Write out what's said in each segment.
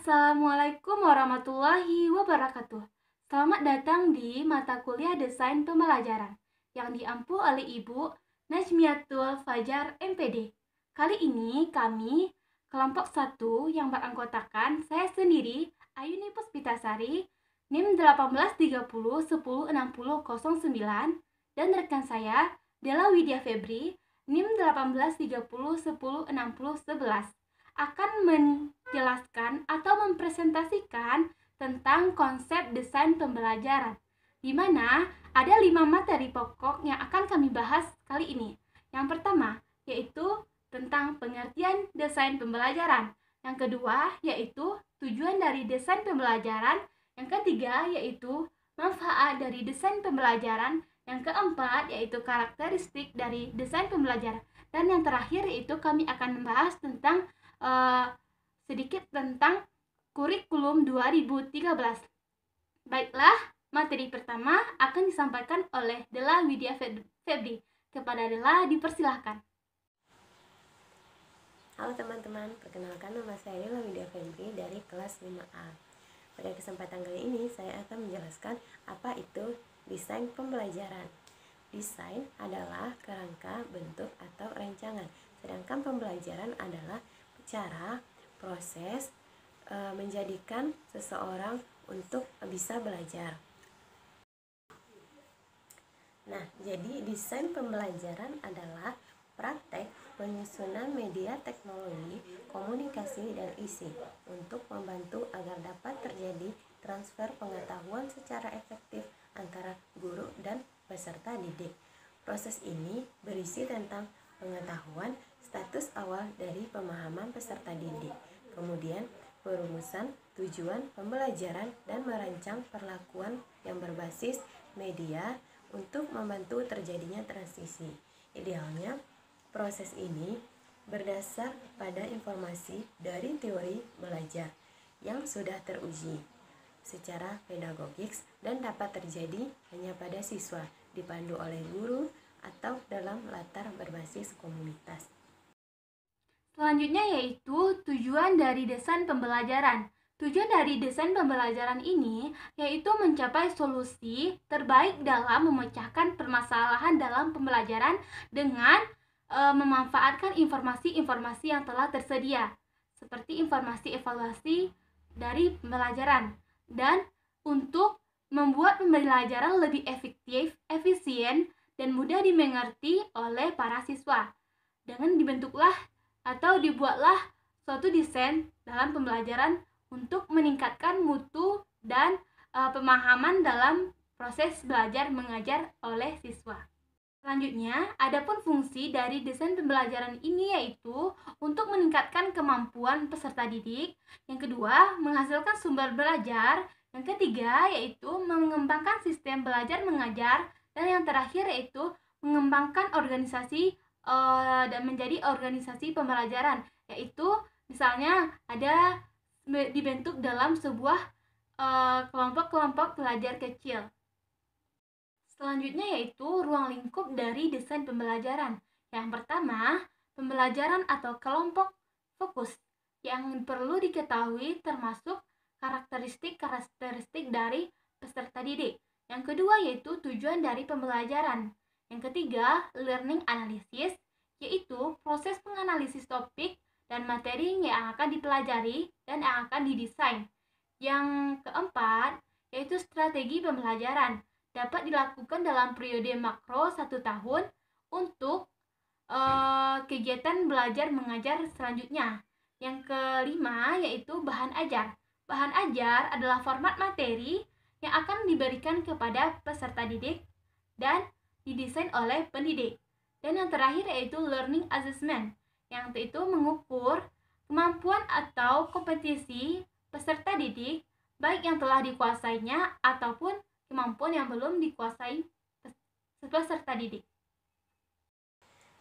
Assalamualaikum warahmatullahi wabarakatuh. Selamat datang di mata kuliah Desain Pembelajaran yang diampu oleh Ibu Najmiatul Fajar MPD. Kali ini kami kelompok 1 yang beranggotakan saya sendiri, Ayuni Puspitasari, NIM 1830106009 dan rekan saya, Della Widya Febri, NIM 1830106011 akan menjelaskan atau mempresentasikan tentang konsep desain pembelajaran, di mana ada 5 materi pokok yang akan kami bahas kali ini. Yang pertama, yaitu tentang pengertian desain pembelajaran. Yang kedua, yaitu tujuan dari desain pembelajaran. Yang ketiga, yaitu manfaat dari desain pembelajaran. Yang keempat, yaitu karakteristik dari desain pembelajaran. Dan yang terakhir, yaitu kami akan membahas tentang sedikit tentang kurikulum 2013. Baiklah, materi pertama akan disampaikan oleh Della Widya Febri. Kepada Della, dipersilahkan. Halo teman-teman, perkenalkan nama saya Della Widya Febri dari kelas 5A. Pada kesempatan kali ini, saya akan menjelaskan apa itu desain pembelajaran. Desain adalah kerangka, bentuk, atau rancangan, sedangkan pembelajaran adalah cara, proses menjadikan seseorang untuk bisa belajar. Nah, jadi desain pembelajaran adalah praktek penyusunan media teknologi, komunikasi, dan isi untuk membantu agar dapat terjadi transfer pengetahuan secara efektif antara guru dan peserta didik. Proses ini berisi tentang pengetahuan status awal dari pemahaman peserta didik, kemudian perumusan tujuan pembelajaran dan merancang perlakuan yang berbasis media untuk membantu terjadinya transisi. Idealnya, proses ini berdasar pada informasi dari teori belajar yang sudah teruji secara pedagogis dan dapat terjadi hanya pada siswa, dipandu oleh guru, atau dalam latar berbasis komunitas. Selanjutnya yaitu tujuan dari desain pembelajaran. Tujuan dari desain pembelajaran ini yaitu mencapai solusi terbaik dalam memecahkan permasalahan dalam pembelajaran dengan memanfaatkan informasi-informasi yang telah tersedia, seperti informasi evaluasi dari pembelajaran, dan untuk membuat pembelajaran lebih efektif, efisien, dan mudah dimengerti oleh para siswa. Dengan dibentuklah atau dibuatlah suatu desain dalam pembelajaran untuk meningkatkan mutu dan pemahaman dalam proses belajar mengajar oleh siswa. Selanjutnya, adapun fungsi dari desain pembelajaran ini yaitu untuk meningkatkan kemampuan peserta didik. Yang kedua, menghasilkan sumber belajar. Yang ketiga, yaitu mengembangkan sistem belajar mengajar. Dan yang terakhir yaitu mengembangkan organisasi dan menjadi organisasi pembelajaran, yaitu misalnya ada dibentuk dalam sebuah kelompok-kelompok belajar kecil. Selanjutnya yaitu ruang lingkup dari desain pembelajaran. Yang pertama, pembelajaran atau kelompok fokus yang perlu diketahui termasuk karakteristik dari peserta didik. Yang kedua yaitu tujuan dari pembelajaran. Yang ketiga, learning analysis, yaitu proses menganalisis topik dan materi yang akan dipelajari dan yang akan didesain. Yang keempat, yaitu strategi pembelajaran. Dapat dilakukan dalam periode makro 1 tahun untuk kegiatan belajar mengajar selanjutnya. Yang kelima, yaitu bahan ajar. Bahan ajar adalah format materi yang akan diberikan kepada peserta didik dan didesain oleh pendidik. Dan yang terakhir yaitu learning assessment, yang itu mengukur kemampuan atau kompetensi peserta didik baik yang telah dikuasainya ataupun kemampuan yang belum dikuasai peserta didik.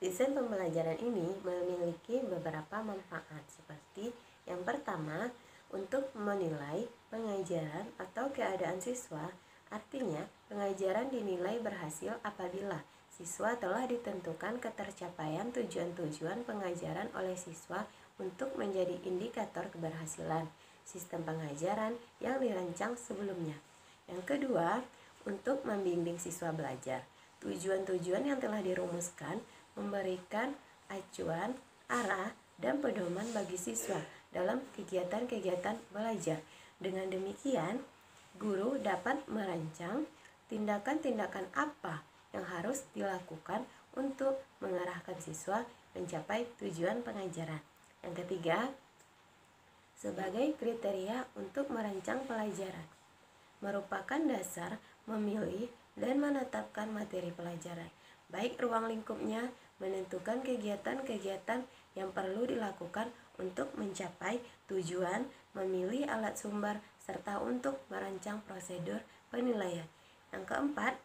Desain pembelajaran ini memiliki beberapa manfaat seperti yang pertama, untuk menilai pengajaran atau keadaan siswa. Artinya, pengajaran dinilai berhasil apabila siswa telah ditentukan ketercapaian tujuan-tujuan pengajaran oleh siswa untuk menjadi indikator keberhasilan. sistem pengajaran yang dirancang sebelumnya. Yang kedua, untuk membimbing siswa belajar. Tujuan-tujuan yang telah dirumuskan memberikan acuan, arah, dan pedoman bagi siswa dalam kegiatan-kegiatan belajar. Dengan demikian, guru dapat merancang tindakan-tindakan apa yang harus dilakukan untuk mengarahkan siswa mencapai tujuan pengajaran. Yang ketiga, sebagai kriteria untuk merancang pelajaran, merupakan dasar memilih dan menetapkan materi pelajaran, baik ruang lingkupnya, menentukan kegiatan-kegiatan yang perlu dilakukan untuk mencapai tujuan, memilih alat sumber, serta untuk merancang prosedur penilaian. Yang keempat,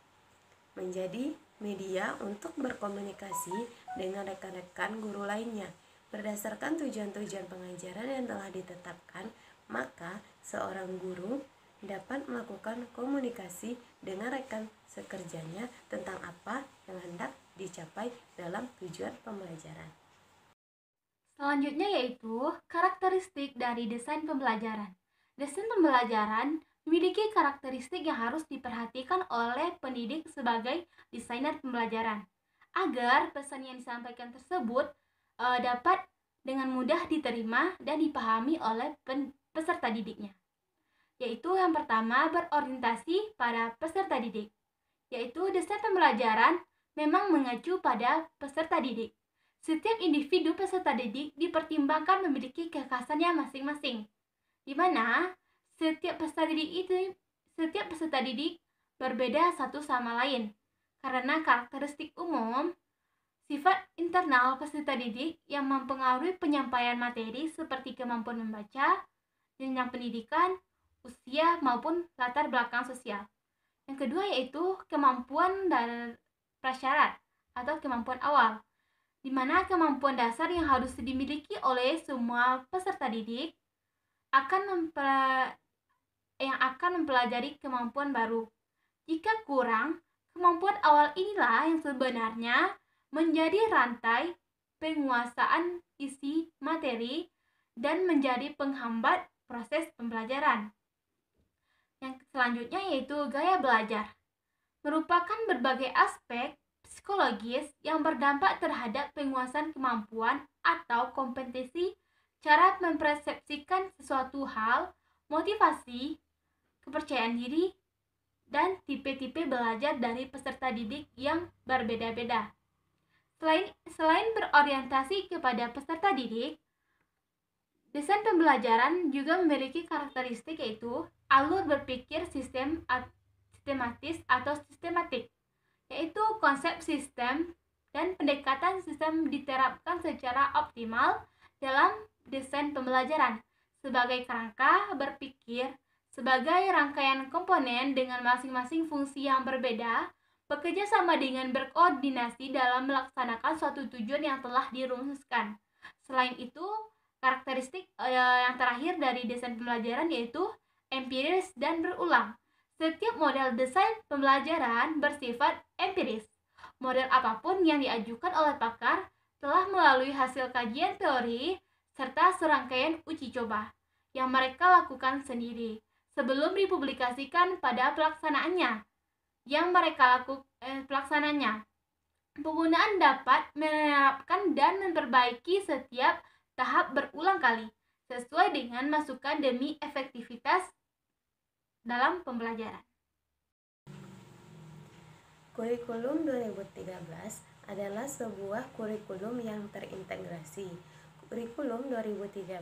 menjadi media untuk berkomunikasi dengan rekan-rekan guru lainnya. Berdasarkan tujuan-tujuan pengajaran yang telah ditetapkan, maka seorang guru dapat melakukan komunikasi dengan rekan sekerjanya tentang apa yang hendak dicapai dalam tujuan pembelajaran. Selanjutnya yaitu karakteristik dari desain pembelajaran. Desain pembelajaran memiliki karakteristik yang harus diperhatikan oleh pendidik sebagai desainer pembelajaran agar pesan yang disampaikan tersebut dapat dengan mudah diterima dan dipahami oleh peserta didiknya. Yaitu yang pertama, berorientasi pada peserta didik. Yaitu desain pembelajaran memang mengacu pada peserta didik. Setiap individu peserta didik dipertimbangkan memiliki kekhasannya masing-masing, di mana setiap peserta didik berbeda satu sama lain karena karakteristik umum, sifat internal peserta didik yang mempengaruhi penyampaian materi seperti kemampuan membaca, jenjang pendidikan, usia maupun latar belakang sosial. Yang kedua yaitu kemampuan dan prasyarat atau kemampuan awal, di mana kemampuan dasar yang harus dimiliki oleh semua peserta didik yang akan mempelajari kemampuan baru. Jika kurang, kemampuan awal inilah yang sebenarnya menjadi rantai penguasaan isi materi dan menjadi penghambat proses pembelajaran. Yang selanjutnya yaitu gaya belajar. Merupakan berbagai aspek psikologis yang berdampak terhadap penguasaan kemampuan atau kompetensi, cara mempersepsikan sesuatu hal, motivasi, kepercayaan diri, dan tipe-tipe belajar dari peserta didik yang berbeda-beda. Selain berorientasi kepada peserta didik, desain pembelajaran juga memiliki karakteristik yaitu alur berpikir sistematis atau sistematik, yaitu konsep sistem dan pendekatan sistem diterapkan secara optimal dalam desain pembelajaran sebagai kerangka berpikir sebagai rangkaian komponen dengan masing-masing fungsi yang berbeda, bekerja sama dengan berkoordinasi dalam melaksanakan suatu tujuan yang telah dirumuskan. Selain itu, karakteristik yang terakhir dari desain pembelajaran yaitu empiris dan berulang. Setiap model desain pembelajaran bersifat empiris. Model apapun yang diajukan oleh pakar telah melalui hasil kajian teori serta serangkaian uji coba yang mereka lakukan sendiri sebelum dipublikasikan pada pelaksanaannya. Penggunaan dapat menerapkan dan memperbaiki setiap tahap berulang kali sesuai dengan masukan demi efektivitas dalam pembelajaran. Kurikulum 2013 adalah sebuah kurikulum yang terintegrasi. Kurikulum 2013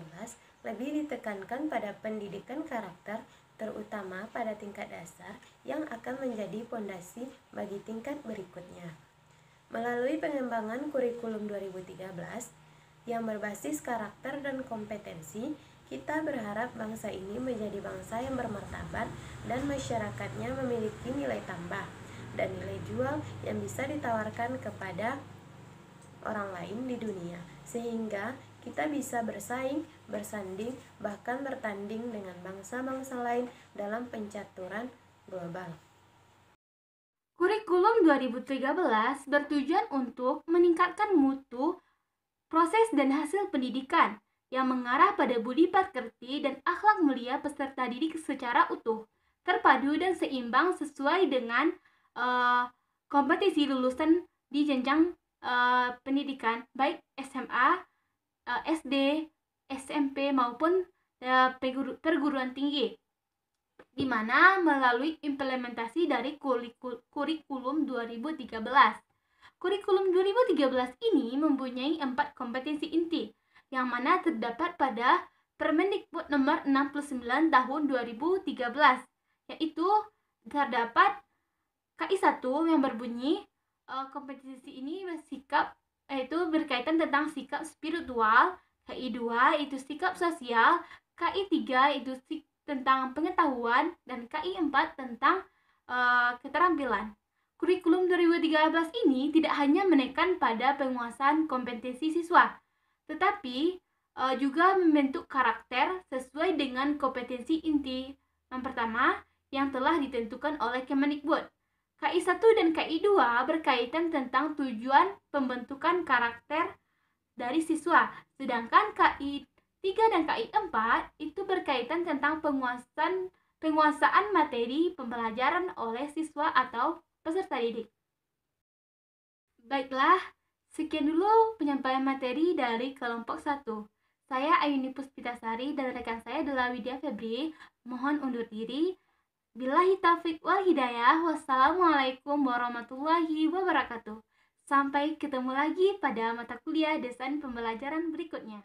lebih ditekankan pada pendidikan karakter, terutama pada tingkat dasar yang akan menjadi fondasi bagi tingkat berikutnya. Melalui pengembangan kurikulum 2013 yang berbasis karakter dan kompetensi, kita berharap bangsa ini menjadi bangsa yang bermartabat dan masyarakatnya memiliki nilai tambah dan nilai jual yang bisa ditawarkan kepada orang lain di dunia, sehingga kita bisa bersaing, bersanding, bahkan bertanding dengan bangsa-bangsa lain dalam pencaturan global. Kurikulum 2013 bertujuan untuk meningkatkan mutu, proses dan hasil pendidikan yang mengarah pada budi pekerti dan akhlak mulia peserta didik secara utuh, terpadu dan seimbang sesuai dengan kompetisi lulusan di jenjang pendidikan baik SMA, SD, SMP maupun perguruan tinggi, di mana melalui implementasi dari kurikulum 2013. Kurikulum 2013 ini mempunyai 4 kompetensi inti, yang mana terdapat pada Permendikbud nomor 69 tahun 2013, yaitu terdapat KI 1 yang berbunyi kompetensi ini bersikap yaitu berkaitan tentang sikap spiritual, KI 2 itu sikap sosial, KI 3 itu tentang pengetahuan, dan KI 4 tentang keterampilan. Kurikulum 2013 ini tidak hanya menekan pada penguasaan kompetensi siswa, tetapi juga membentuk karakter sesuai dengan kompetensi inti yang pertama yang telah ditentukan oleh Kemendikbud. KI 1 dan KI 2 berkaitan tentang tujuan pembentukan karakter dari siswa, sedangkan KI 3 dan KI 4 itu berkaitan tentang penguasaan materi pembelajaran oleh siswa atau peserta didik. Baiklah, sekian dulu penyampaian materi dari kelompok 1. Saya Ayuni Puspitasari dan rekan saya adalah Widya Febri. Mohon undur diri. Billahi taufiq wal hidayah. Wassalamualaikum warahmatullahi wabarakatuh. Sampai ketemu lagi pada mata kuliah desain pembelajaran berikutnya.